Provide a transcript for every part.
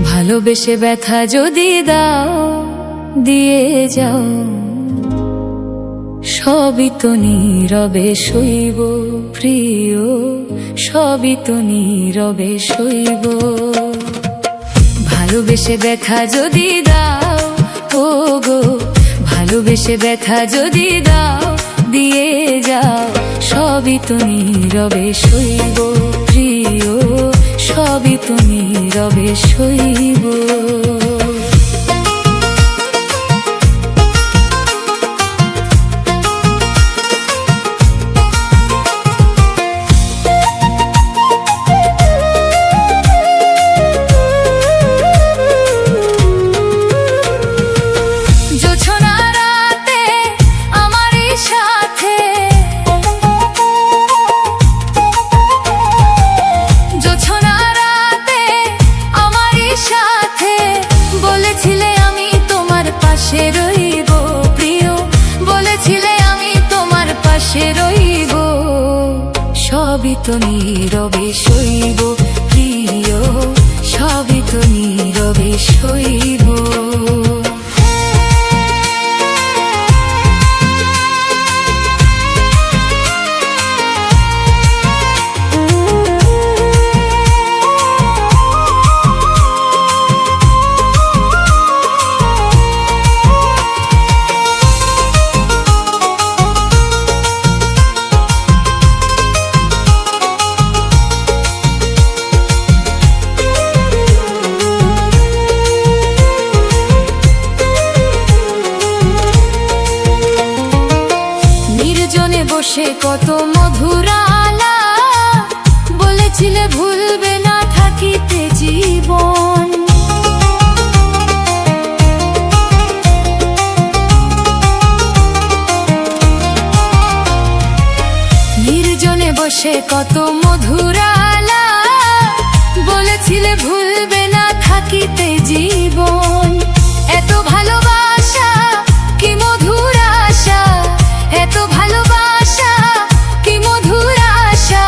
ভালোবেসে ব্যথা যদি দাও, দিয়ে যাও, সবই তো নীরবে সইব প্রিয়, সবই তো নীরবে সইব। ভালোবেসে ব্যথা যদি দাও, ও গো ভালোবেসে ব্যথা যদি দাও, দিয়ে যাও, সবই তো নীরবে সইব প্রিয়, সবই তো নীরবে সইব। রইব প্রিয়, বলেছিলে আমি তোমার পাশে রইব, সবই তো নীরবে সইব প্রিয়, সবই তো নীরবে সইব। বসে কত মধুরালা, বলেছিলে ভুলবে না থাকিতে জীবন, নির্জনে বসে কত মধুরালা, বলেছিলে ভুলবে না থাকিতে জীবন। এত ভালোবাসা কি মধুর আশা, এত ভালোবাসা কি মধুর আশা,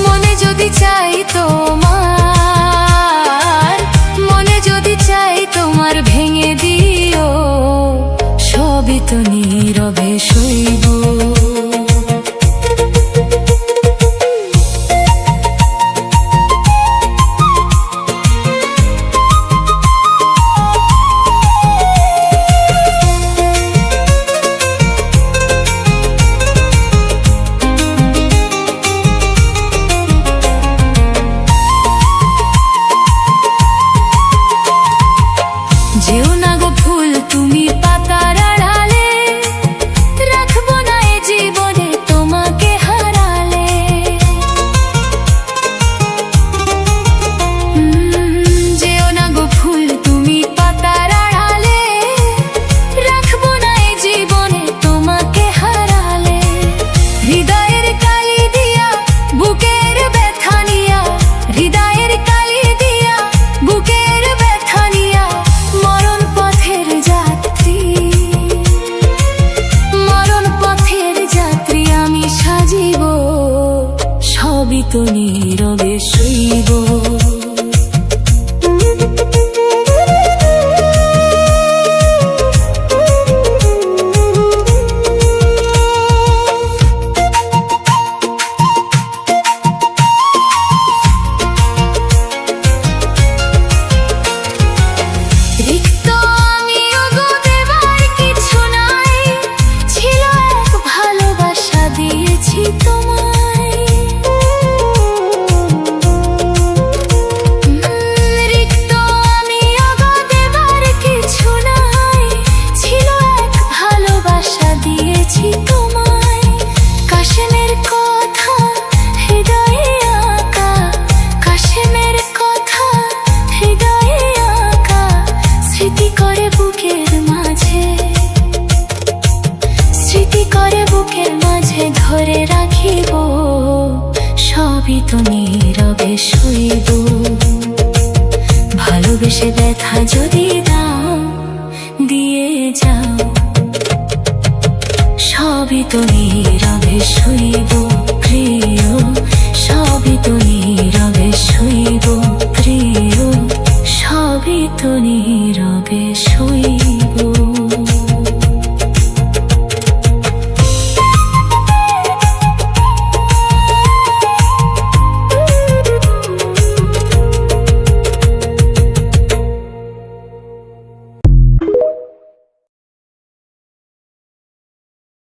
মনে যদি চাই তোমার, মনে যদি চাই তোমার ভেঙে দিও, সবই তো নীরবে সইব। যেও না গো ফুল তুমি পাতার আড়ালে, রাখবো না এ জীবনে তোমাকে হারালে। যেও না গো ফুল তুমি পাতার আড়ালে, রাখবো না এ জীবনে তোমাকে হারালে। হৃদয়ের কালি দিয়া বুকের ব্যথা নিয়া, হৃদয়ের কালি দিয়া বুকের ব্যথা নিয়া, মরণ পথের যাত্রী, মরণ পথের যাত্রী আমি সাজিব, সবই তো নীরবে সইব। ধরে রাখিব, সবই তো নীরবে সইব। ভালোবেসে ব্যথা যদি দাও, নিভৃত নীরবে শুইব প্রিয়